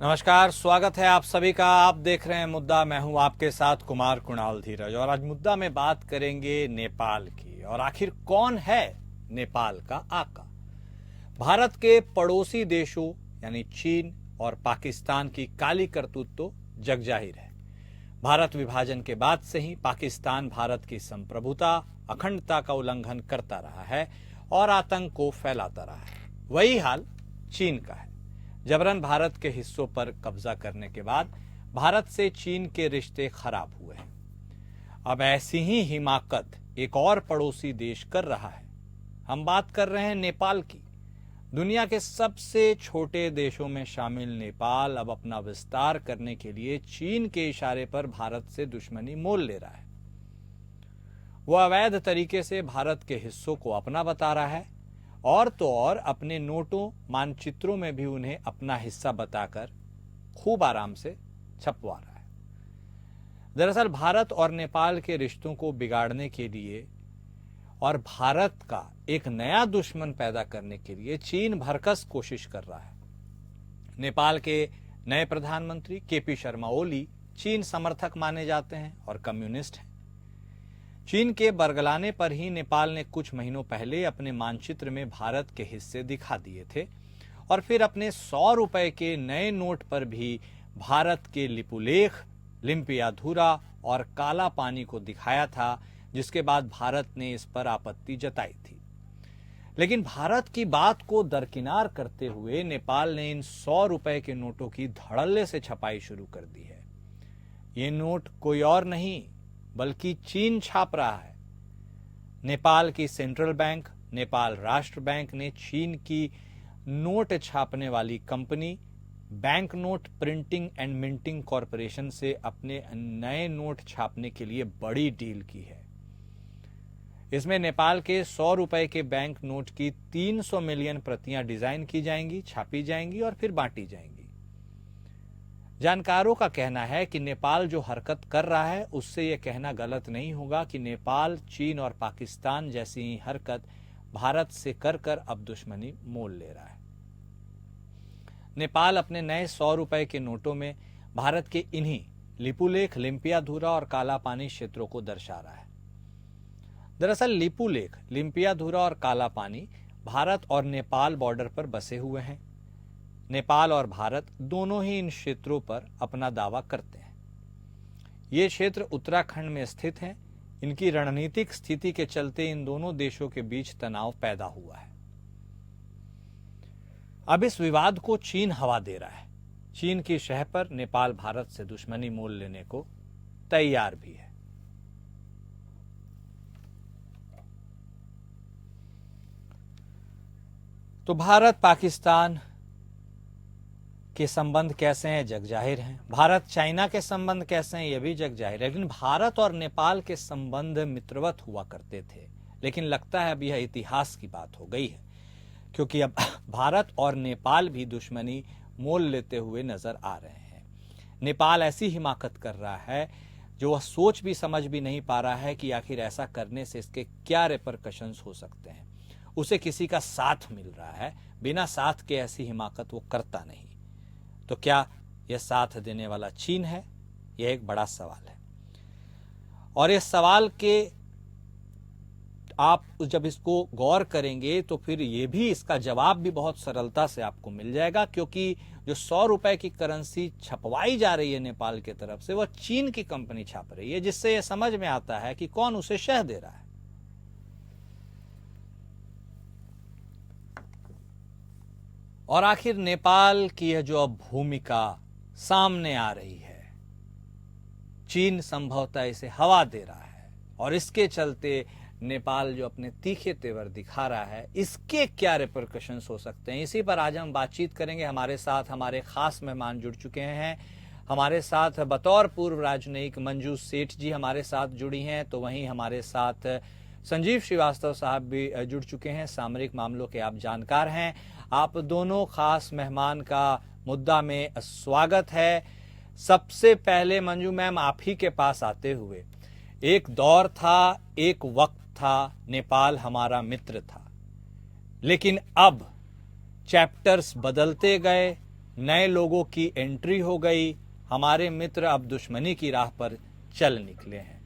नमस्कार, स्वागत है आप सभी का। आप देख रहे हैं मुद्दा। मैं हूं आपके साथ कुमार कुणाल धीरज और आज मुद्दा में बात करेंगे नेपाल की। और आखिर कौन है नेपाल का आका। भारत के पड़ोसी देशों यानी चीन और पाकिस्तान की काली करतूत तो जग जाहिर है। भारत विभाजन के बाद से ही पाकिस्तान भारत की संप्रभुता अखंडता का उल्लंघन करता रहा है और आतंक को फैलाता रहा है। वही हाल चीन का है। जबरन भारत के हिस्सों पर कब्जा करने के बाद भारत से चीन के रिश्ते खराब हुए हैं। अब ऐसी ही हिमाकत एक और पड़ोसी देश कर रहा है। हम बात कर रहे हैं नेपाल की। दुनिया के सबसे छोटे देशों में शामिल नेपाल अब अपना विस्तार करने के लिए चीन के इशारे पर भारत से दुश्मनी मोल ले रहा है। वो अवैध तरीके से भारत के हिस्सों को अपना बता रहा है और तो और अपने नोटों मानचित्रों में भी उन्हें अपना हिस्सा बताकर खूब आराम से छपवा रहा है। दरअसल भारत और नेपाल के रिश्तों को बिगाड़ने के लिए और भारत का एक नया दुश्मन पैदा करने के लिए चीन भरकस कोशिश कर रहा है। नेपाल के नए प्रधानमंत्री केपी शर्मा ओली चीन समर्थक माने जाते हैं और कम्युनिस्ट हैं। चीन के बरगलाने पर ही नेपाल ने कुछ महीनों पहले अपने मानचित्र में भारत के हिस्से दिखा दिए थे और फिर अपने 100 रुपए के नए नोट पर भी भारत के लिपुलेख, लिम्पियाधुरा और काला पानी को दिखाया था, जिसके बाद भारत ने इस पर आपत्ति जताई थी। लेकिन भारत की बात को दरकिनार करते हुए नेपाल ने इन 100 रुपए के नोटों की धड़ल्ले से छपाई शुरू कर दी है। ये नोट कोई और नहीं बल्कि चीन छाप रहा है। नेपाल की सेंट्रल बैंक, नेपाल राष्ट्र बैंक ने चीन की नोट छापने वाली company bank note printing and minting corporation से अपने नए नोट छापने के लिए बड़ी डील की है। इसमें नेपाल के 100 रुपए के बैंक नोट की 300 मिलियन प्रतियां डिजाइन की जाएंगी, छापी जाएंगी और फिर बांटी जाएंगी। जानकारों का कहना है कि नेपाल जो हरकत कर रहा है उससे यह कहना गलत नहीं होगा कि नेपाल चीन और पाकिस्तान जैसी ही हरकत भारत से कर कर अब दुश्मनी मोल ले रहा है। नेपाल अपने नए 100 रुपए के नोटों में भारत के इन्हीं लिपुलेख, लिम्पियाधुरा और काला पानी क्षेत्रों को दर्शा रहा है। दरअसल लिपुलेख, लिम्पियाधुरा और काला पानी भारत और नेपाल बॉर्डर पर बसे हुए हैं। नेपाल और भारत दोनों ही इन क्षेत्रों पर अपना दावा करते हैं। ये क्षेत्र उत्तराखंड में स्थित हैं। इनकी रणनीतिक स्थिति के चलते इन दोनों देशों के बीच तनाव पैदा हुआ है। अब इस विवाद को चीन हवा दे रहा है। चीन की शह पर नेपाल भारत से दुश्मनी मोल लेने को तैयार भी है। तो भारत पाकिस्तान के संबंध कैसे हैं, जग जाहिर हैं। भारत चाइना के संबंध कैसे हैं, यह भी जग जाहिर है। लेकिन भारत और नेपाल के संबंध मित्रवत हुआ करते थे, लेकिन लगता है अब यह इतिहास की बात हो गई है, क्योंकि अब भारत और नेपाल भी दुश्मनी मोल लेते हुए नजर आ रहे हैं। नेपाल ऐसी हिमाकत कर रहा है जो वह सोच भी समझ भी नहीं पा रहा है कि आखिर ऐसा करने से इसके क्या रिपरकशंस हो सकते हैं। उसे किसी का साथ मिल रहा है, बिना साथ के ऐसी हिमाकत वो करता नहीं। तो क्या यह साथ देने वाला चीन है? यह एक बड़ा सवाल है। और इस सवाल के आप जब इसको गौर करेंगे तो फिर यह भी, इसका जवाब भी बहुत सरलता से आपको मिल जाएगा, क्योंकि जो 100 रुपए की करेंसी छपवाई जा रही है नेपाल की तरफ से, वह चीन की कंपनी छाप रही है, जिससे यह समझ में आता है कि कौन उसे शह दे रहा है। और आखिर नेपाल की यह जो अब भूमिका सामने आ रही है, चीन संभवतः इसे हवा दे रहा है और इसके चलते नेपाल जो अपने तीखे तेवर दिखा रहा है, इसके क्या रिपरकशंस हो सकते हैं, इसी पर आज हम बातचीत करेंगे। हमारे साथ हमारे खास मेहमान जुड़ चुके हैं। हमारे साथ बतौर पूर्व राजनयिक मंजू सेठ जी हमारे साथ जुड़ी हैं, तो वहीं हमारे साथ संजीव श्रीवास्तव साहब भी जुड़ चुके हैं। सामरिक मामलों के आप जानकार हैं। आप दोनों खास मेहमान का मुद्दा में स्वागत है। सबसे पहले मंजू मैम, आप ही के पास आते हुए, एक दौर था, एक वक्त था, नेपाल हमारा मित्र था, लेकिन अब चैप्टर्स बदलते गए, नए लोगों की एंट्री हो गई, हमारे मित्र अब दुश्मनी की राह पर चल निकले हैं।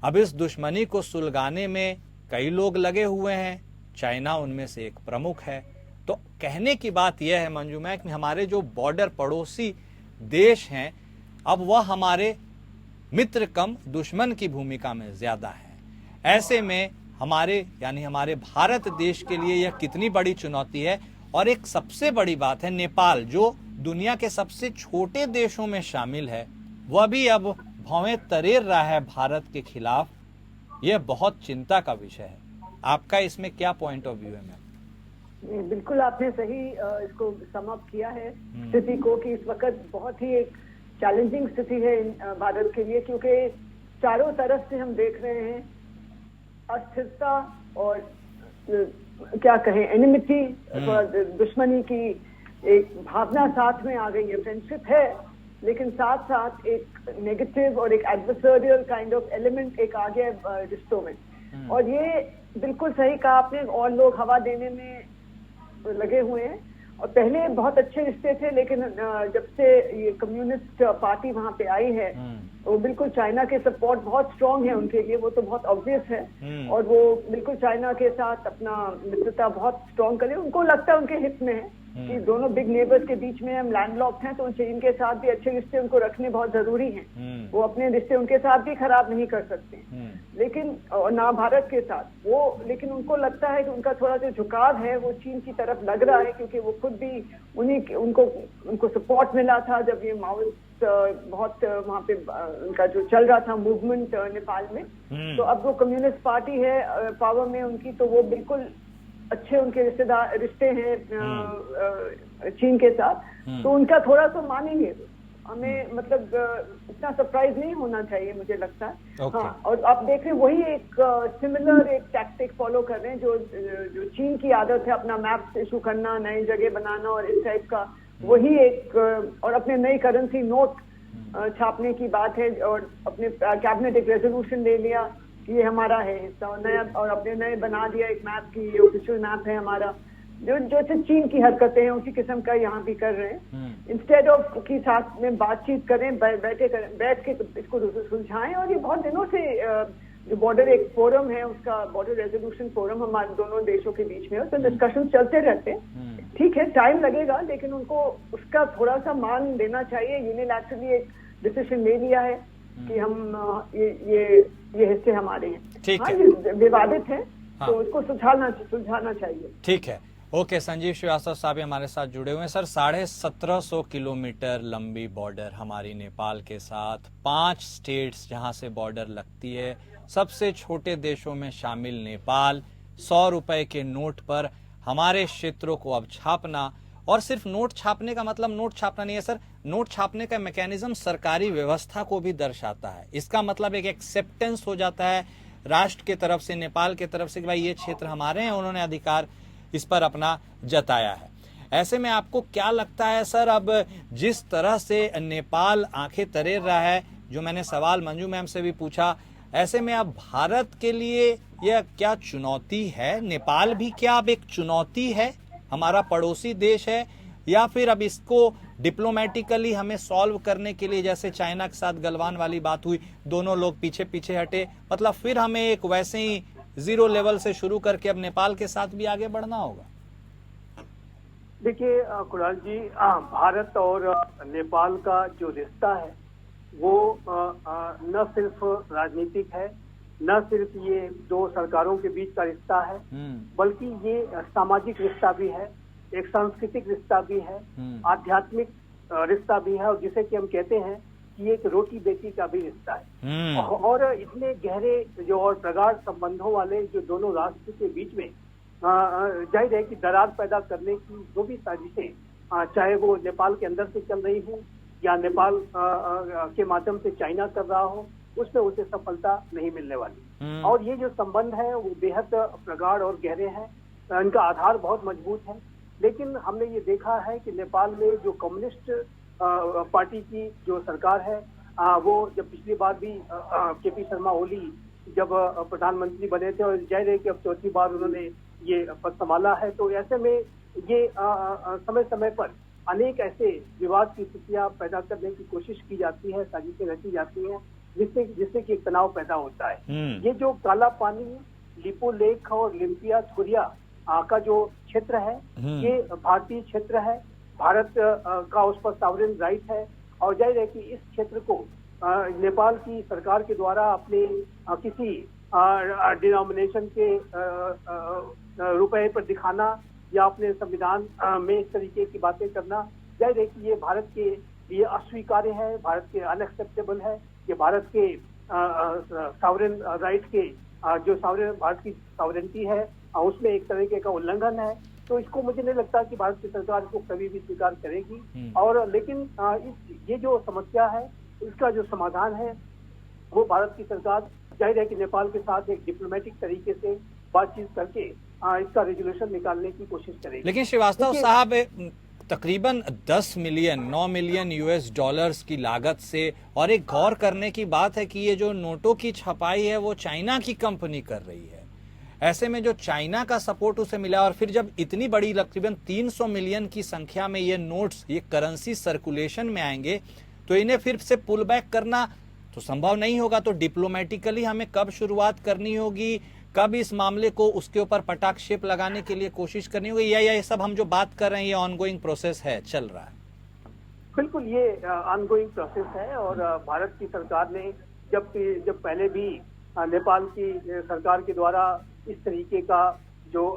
अब इस दुश्मनी को सुलगाने में कई लोग लगे हुए हैं, चाइना उनमें से एक प्रमुख है। तो कहने की बात यह है मंजू मैम कि हमारे जो बॉर्डर पड़ोसी देश हैं, अब वह हमारे मित्र कम दुश्मन की भूमिका में ज्यादा है। ऐसे में हमारे यानी हमारे भारत देश के लिए यह कितनी बड़ी चुनौती है। और एक सबसे बड़ी बात है, नेपाल जो दुनिया के सबसे छोटे देशों में शामिल है, वह भी अब भौवें तरेर रहा है भारत के खिलाफ। यह बहुत चिंता का विषय है। आपका इसमें क्या पॉइंट ऑफ व्यू है मैम? बिल्कुल आपने सही इसको समाप्त किया है स्थिति को, कि इस वक्त बहुत ही एक चैलेंजिंग स्थिति है भारत के लिए, क्योंकि चारों तरफ से हम देख रहे हैं अस्थिरता और क्या कहें एनिमिटी, दुश्मनी की एक भावना साथ में आ गई है। फ्रेंडशिप है लेकिन साथ साथ एक नेगेटिव और एक एडवर्सरियल काइंड ऑफ एलिमेंट एक आ गया रिश्तों में। और ये बिल्कुल सही कहा आपने, और लोग हवा देने में लगे हुए हैं। और पहले बहुत अच्छे रिश्ते थे, लेकिन जब से ये कम्युनिस्ट पार्टी वहां पे आई है, वो बिल्कुल चाइना के सपोर्ट बहुत स्ट्रांग है उनके लिए, वो तो बहुत ऑब्वियस है। और वो बिल्कुल चाइना के साथ अपना मित्रता बहुत स्ट्रांग करे। उनको लगता है उनके हित में है कि दोनों बिग नेबर्स के बीच में हम लैंडलॉक्ड हैं, तो चीन के साथ भी अच्छे रिश्ते उनको रखने बहुत जरूरी हैं। वो अपने रिश्ते उनके साथ भी खराब नहीं कर सकते, लेकिन ना भारत के साथ वो। लेकिन उनको लगता है कि उनका थोड़ा सा झुकाव है वो चीन की तरफ लग रहा है, क्योंकि वो खुद भी उनको सपोर्ट मिला था जब ये माओइस्ट बहुत वहाँ पे उनका जो चल रहा था मूवमेंट नेपाल में। तो अब वो कम्युनिस्ट पार्टी है पावर में उनकी, तो वो बिल्कुल अच्छे उनके रिश्ते हैं चीन के साथ, तो उनका थोड़ा तो मानेंगे। हमें मतलब इतना सरप्राइज नहीं होना चाहिए मुझे लगता है। हाँ, और आप देख रहे हैं वही एक सिमिलर एक टैक्टिक फॉलो कर रहे हैं जो चीन की आदत है, अपना मैप इशू करना, नई जगह बनाना और इस टाइप का। वही एक और अपने नई करेंसी नोट छापने की बात है, और अपने कैबिनेट एक रेजोल्यूशन ले लिया कि ये हमारा है हिस्सा, और नया और अपने नए बना दिया एक मैप की, ऑफिशियल मैप है हमारा। जो चीन की हरकतें हैं उसी किस्म का यहाँ भी कर रहे हैं। इंस्टेड ऑफ कि साथ में बातचीत करें, बैठ के इसको सुलझाएं। और ये बहुत दिनों से जो बॉर्डर एक फोरम है, उसका बॉर्डर रेजोल्यूशन फोरम हमारे दोनों देशों के बीच में है, तो डिस्कशन चलते रहते हैं। ठीक है, टाइम लगेगा, लेकिन उनको उसका थोड़ा सा मान देना चाहिए। यूनिलैटरली एक डिसीजन ले लिया है कि हम ये हिस्से हमारे हैं। ठीक है, ये विवादित है, तो उसको सुलझाना चाहिए। ठीक है, ओके। संजीव श्रीवास्तव साहब हमारे साथ जुड़े हुए हैं। सर, 1750 किलोमीटर लंबी बॉर्डर हमारी नेपाल के साथ, 5 स्टेट्स जहां से बॉर्डर लगती है, सबसे छोटे देशों में शामिल नेपाल, 100 रुपए के नोट पर हमारे क्षेत्रों को अब छापना। और सिर्फ नोट छापने का मतलब नोट छापना नहीं है सर, नोट छापने का मैकेनिज्म सरकारी व्यवस्था को भी दर्शाता है। इसका मतलब एक एक्सेप्टेंस हो जाता है राष्ट्र के तरफ से, नेपाल के तरफ से, कि भाई ये क्षेत्र हमारे हैं, उन्होंने अधिकार इस पर अपना जताया है। ऐसे में आपको क्या लगता है सर, अब जिस तरह से नेपाल आंखें तरेर रहा है, जो मैंने सवाल मंजू मैम से भी पूछा, ऐसे में अब भारत के लिए यह क्या चुनौती है? नेपाल भी क्या अब एक चुनौती है, हमारा पड़ोसी देश है, या फिर अब इसको डिप्लोमेटिकली हमें सॉल्व करने के लिए, जैसे चाइना के साथ गलवान वाली बात हुई, दोनों लोग पीछे पीछे हटे, मतलब फिर हमें एक वैसे ही 0 लेवल से शुरू करके अब नेपाल के साथ भी आगे बढ़ना होगा? देखिए कुणाल जी, भारत और नेपाल का जो रिश्ता है वो न सिर्फ राजनीतिक है, न सिर्फ ये दो सरकारों के बीच का रिश्ता है, बल्कि ये सामाजिक रिश्ता भी है, एक सांस्कृतिक रिश्ता भी है, आध्यात्मिक रिश्ता भी है, और जिसे कि हम कहते हैं कि एक रोटी बेटी का भी रिश्ता है। और इतने गहरे जो और प्रगाढ़ संबंधों वाले जो दोनों राष्ट्र के बीच में जाहिर है कि दरार पैदा करने की जो भी साजिशें, चाहे वो नेपाल के अंदर से चल रही हो या नेपाल के माध्यम से चाइना कर रहा हो, उसमें उसे सफलता नहीं मिलने वाली। और ये जो संबंध है वो बेहद प्रगाढ़ और गहरे हैं, इनका आधार बहुत मजबूत है। लेकिन हमने ये देखा है कि नेपाल में जो कम्युनिस्ट पार्टी की जो सरकार है, वो जब पिछली बार भी केपी शर्मा ओली जब प्रधानमंत्री बने थे, और जाहिर है कि अब चौथी बार उन्होंने ये पद संभाला है, तो ऐसे में ये समय समय पर अनेक ऐसे विवाद की स्थितियां पैदा करने की कोशिश की जाती है, साजिशें रची जाती हैं, जिससे कि एक तनाव पैदा होता है। ये जो काला पानी, लिपो लेक और लिम्पिया थोरिया का जो क्षेत्र है, ये भारतीय क्षेत्र है। भारत का उस पर सॉवरेन राइट है और जाहिर है कि इस क्षेत्र को नेपाल की सरकार के द्वारा अपने किसी डिनोमिनेशन के रुपए पर दिखाना या अपने संविधान में इस तरीके की बातें करना, जाहिर है कि ये भारत के लिए अस्वीकार्य है, भारत के अनएक्सेप्टेबल है। ये भारत के सॉवरेन राइट के जो सॉवरेन भारत की सॉवरेनिटी है उसमें एक तरीके का उल्लंघन है। तो इसको मुझे नहीं लगता कि भारत की सरकार इसको कभी भी स्वीकार करेगी। और लेकिन ये जो समस्या है इसका जो समाधान है वो भारत की सरकार जाहिर है कि नेपाल के साथ एक डिप्लोमेटिक तरीके से बातचीत करके इसका रेजोल्यूशन निकालने की कोशिश करेगी। लेकिन श्रीवास्तव साहब, तकरीबन 9 मिलियन यूएस डॉलर्स की लागत से, और एक गौर करने की बात है कि ये जो नोटों की छपाई है वो चाइना की कंपनी कर रही है। ऐसे में जो चाइना का सपोर्ट उसे मिला, और फिर जब इतनी बड़ी तकरीबन 300 मिलियन की संख्या में ये नोट्स, ये करेंसी सर्कुलेशन में आएंगे, तो इन्हें फिर से पुल बैक करना तो संभव नहीं होगा। तो डिप्लोमेटिकली हमें कब शुरुआत करनी होगी, कब इस मामले को उसके ऊपर पटाक्षेप लगाने के लिए कोशिश करनी होगी, या ये सब हम जो बात कर रहे हैं ये ऑनगोइंग प्रोसेस है, चल रहा है? बिल्कुल, ये ऑनगोइंग प्रोसेस है। और भारत की सरकार ने जब पहले भी नेपाल की सरकार के द्वारा इस तरीके का जो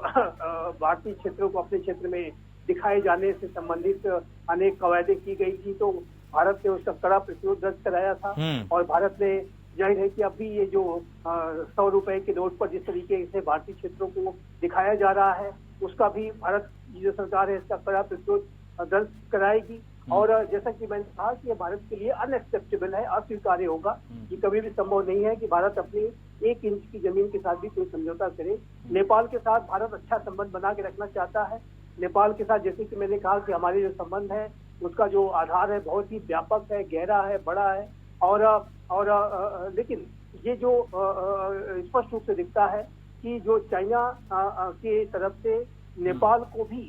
भारतीय क्षेत्रों को अपने क्षेत्र में दिखाए जाने से संबंधित अनेक कवायदें की गई थी, तो भारत ने उसका कड़ा प्रतिरोध दर्ज कराया था। और भारत ने जाहिर है कि अभी ये जो 100 रुपए के नोट पर जिस तरीके से भारतीय क्षेत्रों को दिखाया जा रहा है, उसका भी भारत की जो सरकार है इसका कड़ा प्रतिरोध दर्ज कराएगी। और जैसा कि मैंने कहा कि ये भारत के लिए अनएक्सेप्टेबल है, अस्वीकार्य होगा। ये कभी भी संभव नहीं है कि भारत अपनी 1 इंच की जमीन के साथ भी कोई समझौता करे। नेपाल के साथ भारत अच्छा संबंध बना के रखना चाहता है। नेपाल के साथ, जैसे कि मैंने कहा कि हमारे जो संबंध है उसका जो आधार है बहुत ही व्यापक है, गहरा है, बड़ा है। और लेकिन ये जो स्पष्ट रूप से दिखता है कि जो चाइना के तरफ से नेपाल को भी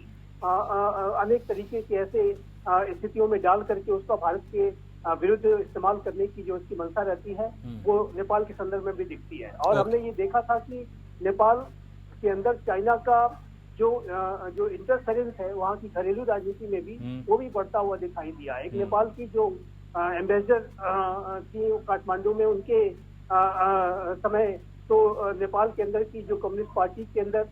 अनेक तरीके के ऐसे स्थितियों में डाल करके उसका भारत के विरुद्ध इस्तेमाल करने की जो उसकी मंशा रहती है वो नेपाल के संदर्भ में भी दिखती है। और हमने ये देखा था कि नेपाल के अंदर चाइना का जो इंटरफेरेंस है वहाँ की घरेलू राजनीति में भी वो भी बढ़ता हुआ दिखाई दिया। एक नेपाल की जो एम्बेसडर थी काठमांडू में, उनके समय तो नेपाल के अंदर की जो कम्युनिस्ट पार्टी के अंदर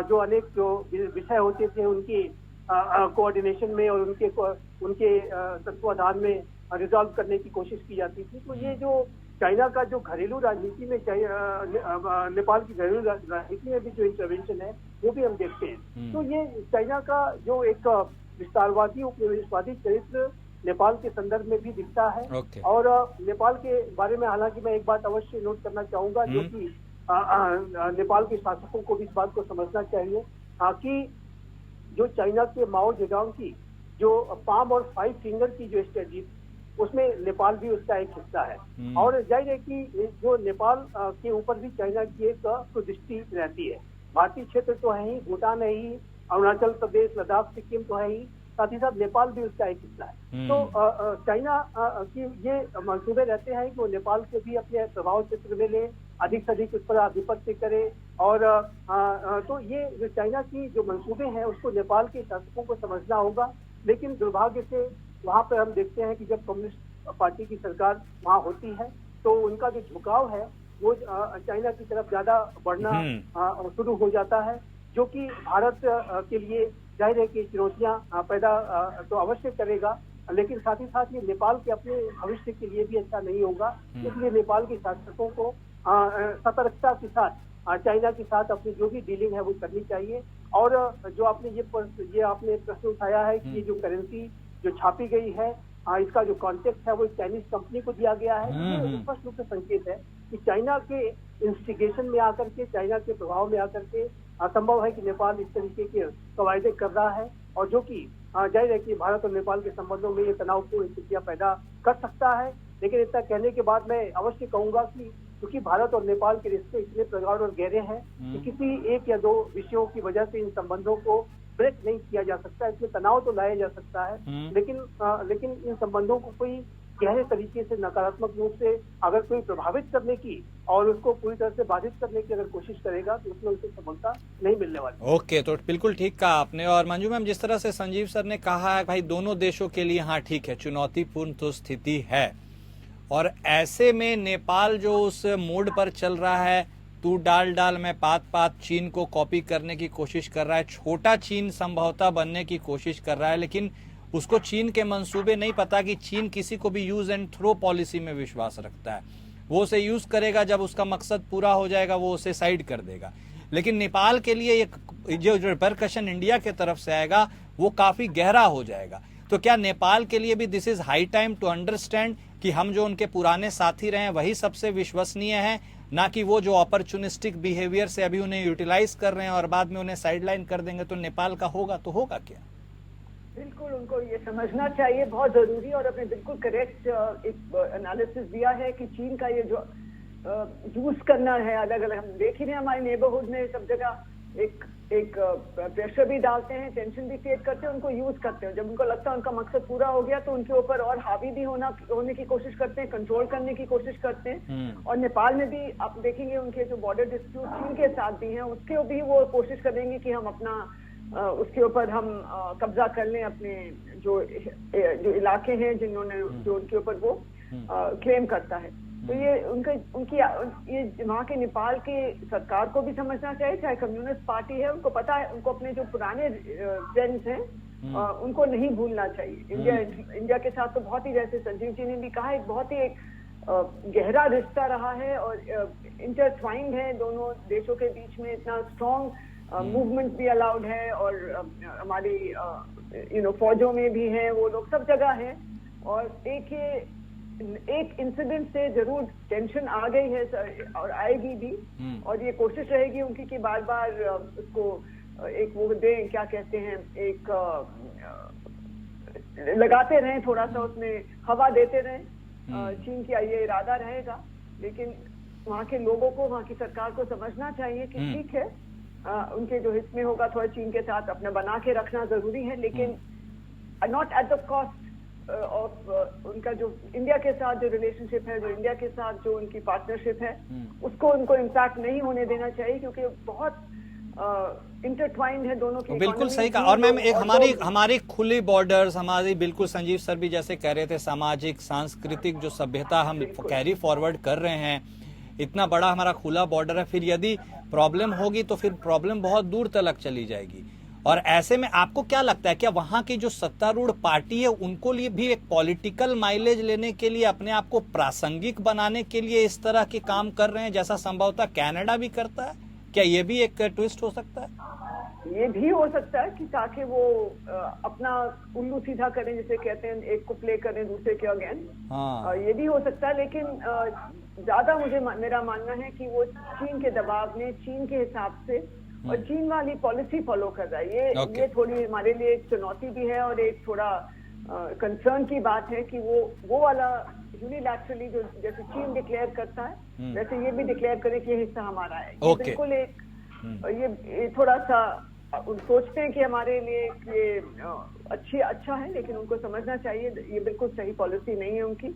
जो अनेक जो विषय होते थे उनकी कोऑर्डिनेशन में और उनके तत्वाधान में रिजॉल्व करने की कोशिश की जाती थी। तो ये जो चाइना का जो घरेलू राजनीति में नेपाल की घरेलू राजनीति में भी जो इंटरवेंशन है वो भी हम देखते हैं। तो ये चाइना का जो एक विस्तारवादी उपनिवेशवादी चरित्र नेपाल के संदर्भ में भी दिखता है। और नेपाल के बारे में हालांकि मैं एक बात अवश्य नोट करना चाहूंगा, जो कि नेपाल के शासकों को भी इस बात को समझना चाहिए कि जो चाइना के माओ जेडोंग की जो पाम और 5 फिंगर की जो स्ट्रेटजी, उसमें नेपाल भी उसका एक हिस्सा है। और जाहिर है कि जो नेपाल के ऊपर भी चाइना की एक दृष्टि रहती है। भारतीय क्षेत्र तो है ही, भूटान है ही, अरुणाचल प्रदेश, लद्दाख, सिक्किम तो है ही, साथ ही साथ नेपाल भी उसका एक हिस्सा है। तो चाइना की ये मंसूबे रहते हैं कि वो नेपाल को भी अपने प्रभाव क्षेत्र में ले, अधिक से अधिक उस पर आधिपत्य करे। और तो ये जो चाइना की जो मंसूबे हैं उसको नेपाल के शासकों को समझना होगा। लेकिन दुर्भाग्य से वहाँ पर हम देखते हैं कि जब कम्युनिस्ट पार्टी की सरकार वहाँ होती है तो उनका जो झुकाव है वो चाइना की तरफ ज्यादा बढ़ना शुरू हो जाता है, जो कि भारत के लिए जाहिर है कि चुनौतियां पैदा तो अवश्य करेगा, लेकिन साथ ही साथ ये नेपाल के अपने भविष्य के लिए भी अच्छा नहीं होगा। इसलिए नेपाल के शासकों को सतर्कता के साथ चाइना के साथ अपनी जो भी डीलिंग है वो करनी चाहिए। और जो आपने ये आपने प्रश्न उठाया है कि ये जो करेंसी जो छापी गई है इसका जो कॉन्टेक्ट है वो चाइनीज कंपनी को दिया गया है। ये स्पष्ट रूप से संकेत है कि चाइना के इंस्टिगेशन में आकर के, चाइना के प्रभाव में आकर के असंभव है कि नेपाल इस तरीके के कवायदे कर रहा है, और जो कि जाहिर है कि भारत और नेपाल के संबंधों में ये तनावपूर्ण स्थितियां पैदा कर सकता है। लेकिन इतना कहने के बाद मैं अवश्य कहूंगा कि क्योंकि भारत और नेपाल के रिश्ते इतने प्रगाढ़ और गहरे हैं कि किसी 1 या 2 विषयों की वजह से इन संबंधों को ब्रेक नहीं किया जा सकता। इसमें तनाव तो लाया जा सकता है, लेकिन इन संबंधों को कोई गहरे तरीके से नकारात्मक रूप से अगर कोई प्रभावित करने की और उसको पूरी तरह से बाधित करने की अगर कोशिश करेगा तो उसमें उसे सफलता नहीं मिलने वाली। ओके, तो बिल्कुल ठीक कहा आपने। और मंजू मैम, जिस तरह से संजीव सर ने कहा है भाई दोनों देशों के लिए हाँ ठीक है, चुनौतीपूर्ण तो स्थिति है, और ऐसे में नेपाल जो उस मोड पर चल रहा है, तू डाल में पात पात चीन को कॉपी करने की कोशिश कर रहा है, छोटा चीन संभवतः बनने की कोशिश कर रहा है, लेकिन उसको चीन के मंसूबे नहीं पता कि चीन किसी को भी यूज एंड थ्रो पॉलिसी में विश्वास रखता है। वो उसे यूज करेगा, जब उसका मकसद पूरा हो जाएगा वो उसे साइड कर देगा। लेकिन नेपाल के लिए जो रिपरकशन इंडिया के तरफ से आएगा वो काफी गहरा हो जाएगा। तो क्या नेपाल के लिए भी this is high time to understand कि हम जो उनके पुराने साथी रहे वही सबसे विश्वसनीय है, ना कि वो जो अपॉर्चुनिस्टिक बिहेवियर से अभी उन्हें यूटिलाइज कर रहे हैं और बाद में उन्हें साइडलाइन कर देंगे तो नेपाल का होगा तो होगा क्या? बिल्कुल उनको ये समझना चाहिए, बहुत जरूरी, और आपने बिल्कुल करेक्ट एक एनालिसिस दिया है कि चीन का ये जो यूज करना है अलग अलग, हम देख ही रहे हैं हमारे नेबरहुड में सब जगह एक प्रेशर भी डालते हैं, टेंशन भी क्रिएट करते हैं, उनको यूज करते हैं। जब उनको लगता है उनका मकसद पूरा हो गया तो उनके ऊपर और हावी भी होने की कोशिश करते हैं, कंट्रोल करने की कोशिश करते हैं। और नेपाल में भी आप देखेंगे उनके जो बॉर्डर डिस्प्यूट चीन के साथ भी हैं, उसके भी वो कोशिश करेंगे कि हम अपना उसके ऊपर हम कब्जा कर लें, अपने जो इलाके हैं जो उनके ऊपर वो क्लेम करता है। तो ये उनकी ये वहाँ के नेपाल के सरकार को भी समझना चाहिए, चाहे कम्युनिस्ट पार्टी है, उनको पता है, उनको अपने जो पुराने फ्रेंड्स हैं उनको नहीं भूलना चाहिए। इंडिया के साथ तो बहुत ही, जैसे संजीव जी ने भी कहा, एक बहुत ही गहरा रिश्ता रहा है और इंटरट्वाइंड है दोनों देशों के बीच में, इतना स्ट्रॉन्ग मूवमेंट भी अलाउड है, और हमारी फौजों में भी है वो लोग, सब जगह है। और एक इंसिडेंट से जरूर टेंशन आ गई है और आएगी भी, और ये कोशिश रहेगी उनकी कि बार बार उसको एक वो दें, क्या कहते हैं, एक लगाते रहें, थोड़ा सा उसमें हवा देते रहें। चीन का ये इरादा रहेगा, लेकिन वहाँ के लोगों को, वहाँ की सरकार को समझना चाहिए कि ठीक है, उनके जो हित में होगा थोड़ा चीन के साथ अपना बना के रखना जरूरी है, लेकिन not at the cost of उनका जो इंडिया के साथ जो रिलेशनशिप है, जो इंडिया के साथ जो उनकी पार्टनरशिप है, उसको उनको इम्पैक्ट नहीं होने देना चाहिए, क्योंकि बहुत इंटरट्वाइंड है दोनों की। बिल्कुल सही कहा। और मैम, एक हमारी खुली बॉर्डर्स, हमारी बिल्कुल संजीव सर भी जैसे कह रहे थे, सामाजिक सांस्कृतिक जो सभ्यता हम कैरी फॉरवर्ड कर रहे हैं, इतना बड़ा हमारा खुला बॉर्डर है, फिर यदि प्रॉब्लम होगी तो फिर प्रॉब्लम बहुत दूर तक चली जाएगी। और ऐसे में आपको क्या लगता है, क्या वहां की जो सत्तारूढ़ पार्टी है उनको लिए भी एक पॉलिटिकल माइलेज लेने के लिए, अपने आप को प्रासंगिक बनाने के लिए इस तरह के काम कर रहे हैं, जैसा संभवतः कनाडा भी करता है? क्या ये भी एक ट्विस्ट हो सकता है? ये भी हो सकता है कि ताकि वो अपना उल्लू सीधा करें, जिसे कहते हैं, एक को प्ले करें दूसरे के अगेंस्ट। ये भी हो सकता है, लेकिन ज्यादा मेरा मानना है कि वो चीन के दबाव में, चीन के हिसाब से और चीन वाली पॉलिसी फॉलो कर रहा है। ये थोड़ी हमारे लिए एक चुनौती भी है और एक थोड़ा कंसर्न की बात है कि वो वाला यूनिलैटरली जो जैसे चीन डिक्लेयर करता है वैसे ये भी डिक्लेयर करे कि ये हिस्सा हमारा है। ये बिल्कुल एक ये थोड़ा सा सोचते हैं कि हमारे लिए ये अच्छा है, लेकिन उनको समझना चाहिए ये बिल्कुल सही पॉलिसी नहीं है उनकी,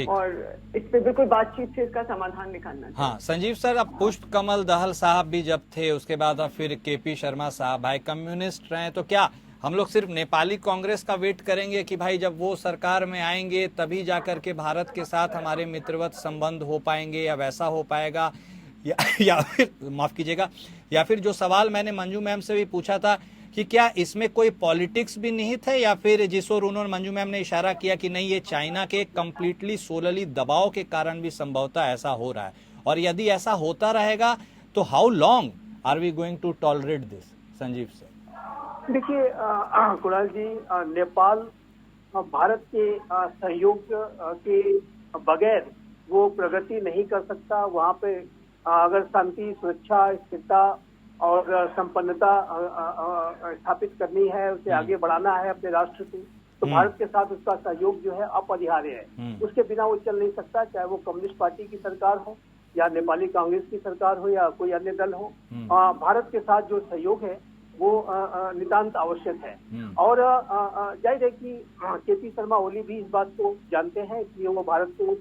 और इस पे बिल्कुल बातचीत से इसका समाधान निकालना चाहिए। हाँ संजीव सर, अब पुष्प कमल दहल साहब भी जब थे, उसके बाद अब फिर केपी शर्मा साहब, भाई कम्युनिस्ट रहे, तो क्या हम लोग सिर्फ नेपाली कांग्रेस का वेट करेंगे कि भाई जब वो सरकार में आएंगे तभी जाकर के भारत के साथ हमारे मित्रवत संबंध हो पाएंगे, या वैसा हो पाएगा, या फिर माफ कीजिएगा, या फिर जो सवाल मैंने मंजू मैम से भी पूछा था कि क्या इसमें कोई पॉलिटिक्स भी निहित है, या फिर जिस ओर उन्होंने मंजू मैम ने इशारा किया कि नहीं ये चाइना के कंप्लीटली सोलली दबाव के कारण भी संभवतः ऐसा हो रहा है, और यदि ऐसा होता रहेगा तो how long are we going to tolerate this? Sanjeev sir देखिए कुणाल जी, नेपाल भारत के सहयोग के बगैर वो प्रगति नहीं कर सकता। वहाँ पे अगर शांति, सुरक्षा, स्थिरता और संपन्नता स्थापित करनी है, उसे आगे बढ़ाना है अपने राष्ट्र को, तो भारत के साथ उसका सहयोग जो है अपरिहार्य है। उसके बिना वो चल नहीं सकता, चाहे वो कम्युनिस्ट पार्टी की सरकार हो या नेपाली कांग्रेस की सरकार हो या कोई अन्य दल हो। भारत के साथ जो सहयोग है वो नितांत आवश्यक है। और जाहिर है कि केपी शर्मा ओली भी इस बात को जानते हैं कि वो भारत को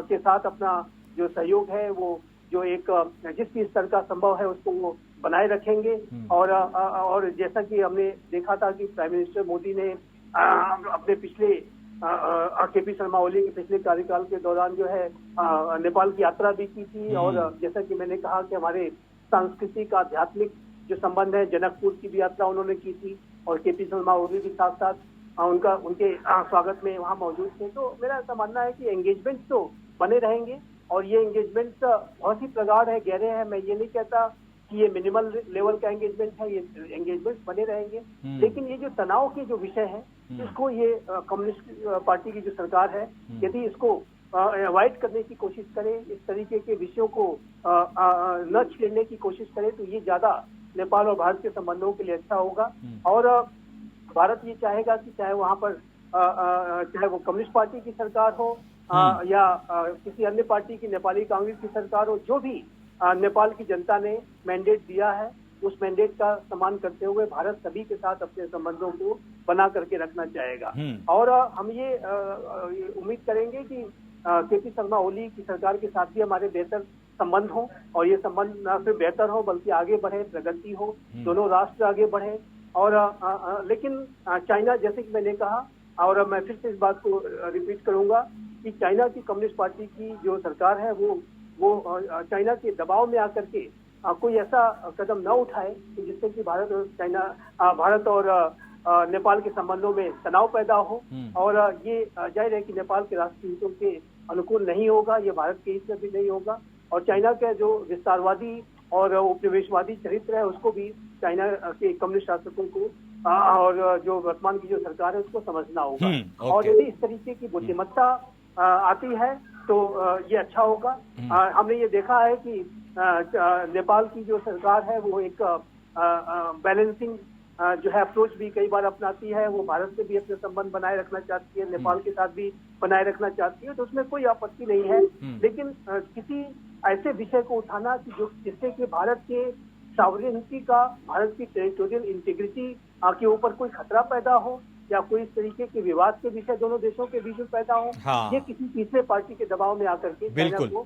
के साथ अपना जो सहयोग है वो जो एक जिस भी स्तर का संभव है उसको वो बनाए रखेंगे। और जैसा कि हमने देखा था कि प्राइम मिनिस्टर मोदी ने अपने पिछले केपी शर्मा ओली के पिछले कार्यकाल के दौरान जो है नेपाल की यात्रा भी की थी। और जैसा कि मैंने कहा कि हमारे सांस्कृतिक आध्यात्मिक जो संबंध है, जनकपुर की भी यात्रा उन्होंने की थी और केपी शर्मा ओली भी साथ साथ उनके स्वागत में वहाँ मौजूद थे। तो मेरा ऐसा मानना है कि एंगेजमेंट तो बने रहेंगे और ये एंगेजमेंट बहुत ही प्रगाढ़ है, गहरे हैं। मैं ये नहीं कहता कि ये मिनिमल लेवल का एंगेजमेंट है, ये एंगेजमेंट बने रहेंगे। लेकिन ये जो तनाव के जो विषय है इसको ये कम्युनिस्ट पार्टी की जो सरकार है यदि इसको अवॉइड करने की कोशिश करे, इस तरीके के विषयों को न छेड़ने की कोशिश करे तो ये ज्यादा नेपाल और भारत के संबंधों के लिए अच्छा होगा। और भारत ये चाहेगा कि चाहे वहाँ पर चाहे वो कम्युनिस्ट पार्टी की सरकार हो या किसी अन्य पार्टी की, नेपाली कांग्रेस की सरकार हो, जो भी नेपाल की जनता ने मैंडेट दिया है उस मैंडेट का सम्मान करते हुए भारत सभी के साथ अपने संबंधों को बना करके रखना चाहेगा। और हम ये उम्मीद करेंगे कि केपी शर्मा ओली की सरकार के साथ भी हमारे बेहतर संबंध हो और ये संबंध न सिर्फ बेहतर हो बल्कि आगे बढ़े, प्रगति हो, दोनों राष्ट्र आगे बढ़े। और लेकिन चाइना, जैसे कि मैंने कहा और मैं फिर से इस बात को रिपीट करूंगा कि चाइना की कम्युनिस्ट पार्टी की जो सरकार है वो चाइना के दबाव में आकर के कोई ऐसा कदम न उठाए कि जिससे कि भारत और नेपाल के संबंधों में तनाव पैदा हो। और ये जाहिर है कि नेपाल के राष्ट्रीय हितों के अनुकूल नहीं होगा, ये भारत के हित में भी नहीं होगा। और चाइना का जो विस्तारवादी और उपनिवेशवादी चरित्र है उसको भी चाइना के कम्युनिस्ट शासकों को और जो वर्तमान की जो सरकार है उसको समझना होगा। और यदि इस तरीके की बुद्धिमत्ता आती है तो ये अच्छा होगा। हमने ये देखा है कि नेपाल की जो सरकार है वो एक बैलेंसिंग जो है अप्रोच भी कई बार अपनाती है। वो भारत से भी अपने संबंध बनाए रखना चाहती है, नेपाल के साथ भी बनाए रखना चाहती है, तो उसमें कोई आपत्ति नहीं है। लेकिन किसी ऐसे विषय को उठाना कि जो जिससे कि भारत के सॉवरेनिटी का, भारत की टेरिटोरियल इंटीग्रिटी के ऊपर कोई खतरा पैदा हो या कोई इस तरीके के विवाद के विषय दोनों देशों के बीच में पैदा हो, ये किसी तीसरे पार्टी के दबाव में आकर के चाइना को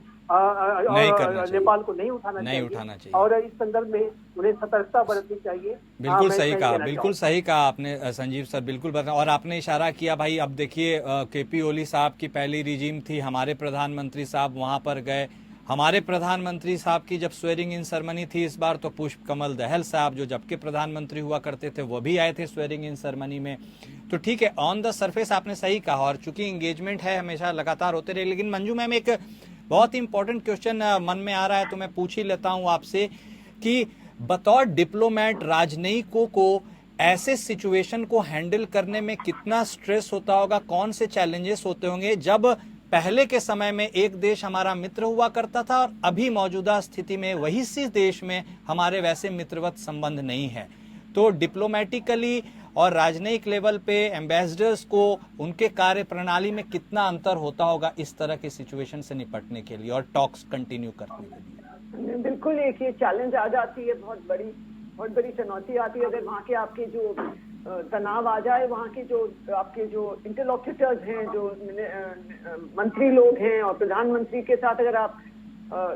नेपाल को नहीं उठाना चाहिए। और इस संदर्भ में उन्हें सतर्कता बरतनी चाहिए। बिल्कुल सही कहा, बिल्कुल सही कहा आपने संजीव सर, बिल्कुल बता। और आपने इशारा किया भाई, अब देखिए केपी ओली साहब की पहली रिजीम थी, हमारे प्रधानमंत्री साहब वहां पर गए। हमारे प्रधानमंत्री साहब की जब स्वेरिंग इन सेरेमनी थी इस बार, तो पुष्प कमल दहल साहब जो जबकि प्रधानमंत्री हुआ करते थे वो भी आए थे स्वेरिंग इन सेरेमनी में। तो ठीक है, ऑन द सरफेस आपने सही कहा और चूंकि एंगेजमेंट है हमेशा लगातार होते रहे। लेकिन मंजू मैम, एक बहुत ही इंपॉर्टेंट क्वेश्चन मन में आ रहा है तो मैं पूछ ही लेता हूं आपसे कि बतौर डिप्लोमेट राजनयिकों को ऐसे सिचुएशन को हैंडल करने में कितना स्ट्रेस होता होगा, कौन से चैलेंजेस होते होंगे जब पहले के समय में एक देश हमारा मित्र हुआ करता था और अभी मौजूदा स्थिति में वही सी देश में हमारे वैसे मित्रवत संबंध नहीं है। तो डिप्लोमेटिकली और राजनयिक लेवल पे एम्बेसडर्स को उनके कार्य प्रणाली में कितना अंतर होता होगा इस तरह के सिचुएशन से निपटने के लिए और टॉक्स कंटिन्यू करने के लिए? बिल्कुल, एक ये चैलेंज आ जाती है, बहुत बड़ी चुनौती आती है। अगर वहाँ के आपके जो तनाव आ जाए, वहाँ के जो आपके जो इंटरलॉक्यूटर्स हैं, जो मंत्री लोग हैं और प्रधानमंत्री के साथ अगर आप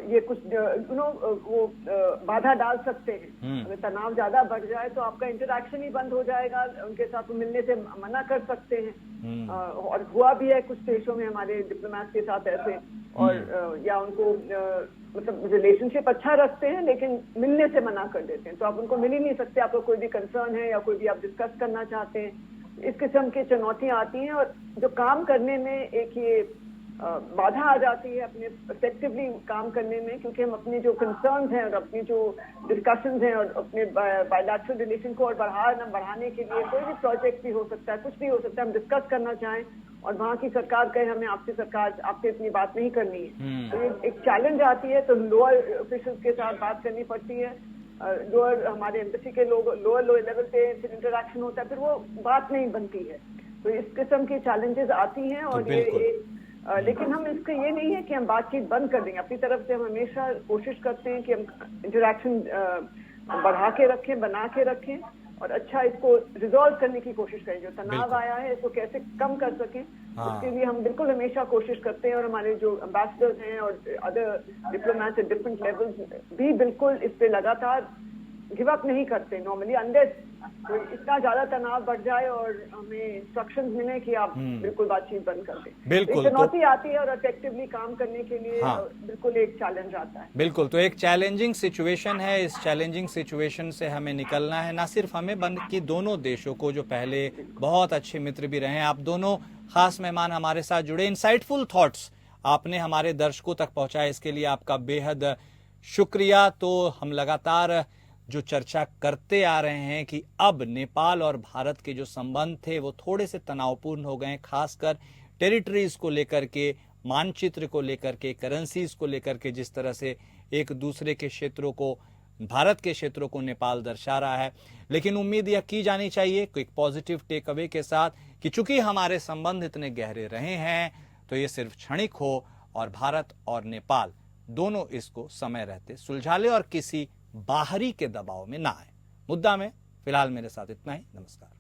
ये कुछ वो बाधा डाल सकते हैं। अगर तनाव ज्यादा बढ़ जाए तो आपका इंटरैक्शन ही बंद हो जाएगा, उनके साथ मिलने से मना कर सकते हैं। और हुआ भी है कुछ देशों में हमारे डिप्लोमेट के साथ ऐसे, और या उनको मतलब रिलेशनशिप अच्छा रखते हैं लेकिन मिलने से मना कर देते हैं, तो आप उनको मिल ही नहीं सकते। आपको कोई भी कंसर्न है या कोई भी आप डिस्कस करना चाहते हैं, इस किस्म की चुनौतियां आती हैं। और जो काम करने में एक ये बाधा आ जाती है अपने इफेक्टिवली काम करने में, क्योंकि हम अपने जो कंसर्न्स हैं और अपनी जो डिस्कशंस हैं और अपने बायलैटरल रिलेशन को और बढ़ाने के लिए कोई भी प्रोजेक्ट भी हो सकता है, कुछ भी हो सकता है, हम डिस्कस करना चाहें और वहाँ की सरकार कहे हमें आपसे इतनी बात नहीं करनी है, तो ये एक चैलेंज आती है। तो लोअर ऑफिशियल्स के साथ बात करनी पड़ती है, लोअर हमारे एम्बेसी के लोग लोअर लेवल पे फिर इंटरेक्शन होता है, फिर वो बात नहीं बनती है। तो इस किस्म की चैलेंजेस आती हैं। और लेकिन हम इसका ये नहीं है कि हम बातचीत बंद कर देंगे। अपनी तरफ से हम हमेशा कोशिश करते हैं कि हम इंटरेक्शन बढ़ा के रखें, बना के रखें और अच्छा इसको रिजॉल्व करने की कोशिश करें। जो तनाव बिल्कुल। आया है इसको कैसे कम कर सकें, हाँ। उसके लिए हम बिल्कुल हमेशा कोशिश करते हैं और हमारे जो एम्बेसडर्स हैं और other diplomats at different levels भी बिल्कुल इस पे लगातार गिव अप नहीं करते नॉर्मली, अनलेस कोई इतना ज्यादा तनाव बढ़ जाए और हमें इंस्ट्रक्शंस मिले कि आप बिल्कुल बातचीत बंद कर दें। बिल्कुल, एक चुनौती आती है और इफेक्टिवली काम करने के लिए हाँ। बिल्कुल एक चैलेंज आता है। बिल्कुल, तो एक चैलेंजिंग सिचुएशन है। इस चैलेंजिंग सिचुएशन से हमें निकलना है, ना सिर्फ हमें बल्कि दोनों देशों को, जो पहले बहुत अच्छे मित्र भी रहे हैं। आप दोनों खास मेहमान हमारे साथ जुड़े, इंसाइटफुल थॉट्स आपने हमारे दर्शकों तक पहुंचाए, इसके लिए आपका बेहद शुक्रिया। तो हम लगातार जो चर्चा करते आ रहे हैं कि अब नेपाल और भारत के जो संबंध थे वो थोड़े से तनावपूर्ण हो गए हैं, खासकर टेरिटरीज को लेकर के, मानचित्र को लेकर के, करेंसीज को लेकर के, जिस तरह से एक दूसरे के क्षेत्रों को, भारत के क्षेत्रों को नेपाल दर्शा रहा है। लेकिन उम्मीद यह की जानी चाहिए कि एक पॉजिटिव टेक अवे के साथ कि चूंकि हमारे संबंध इतने गहरे रहे हैं तो ये सिर्फ क्षणिक हो और भारत और नेपाल दोनों इसको समय रहते सुलझा ले और किसी बाहरी के दबाव में ना आए। मुद्दा में फिलहाल मेरे साथ इतना ही। नमस्कार।